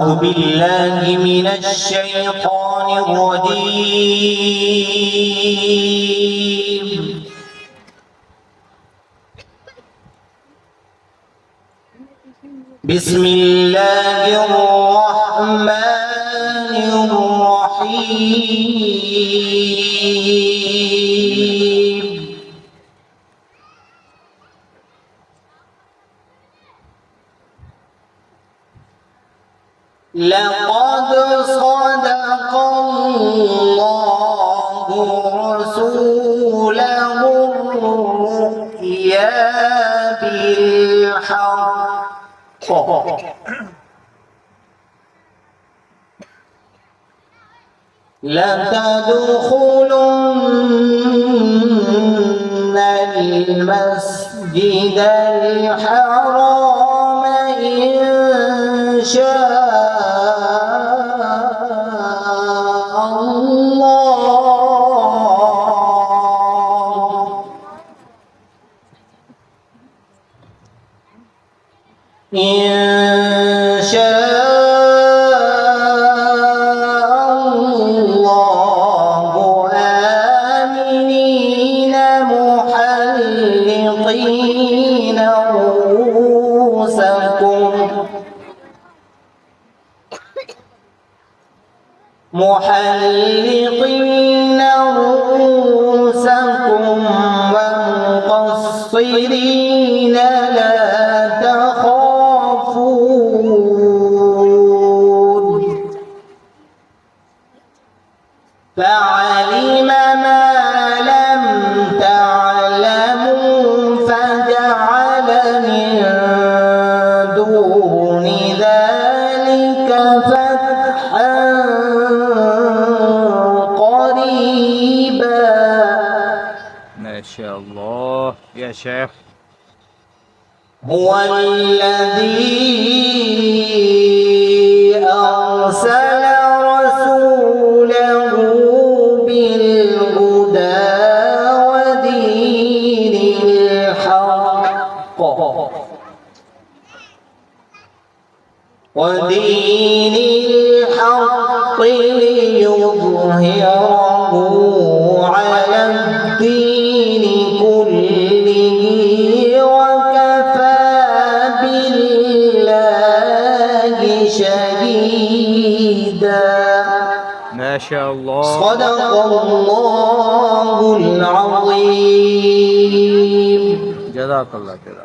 أعوذ بالله من الشيطان الرجيم. بسم الله الرحمن الرحيم. لقد صدق الله رسوله الرؤيا بالحق لتدخلن المسجد الحرام إن شاء آمنين محلقين رؤوسكم ومقصرين لا تخافون فعلم ما لم تعلموا فجعل من دون ذلك فتحا قريبا. ما شاء الله يا شيخ. هو الذي أرسل رسوله بالهدى ودين الحق ليظهره على الدين كله وكفى بالله شهيدا. ما شاء الله. صدق الله العظيم. جزاك الله خيرا.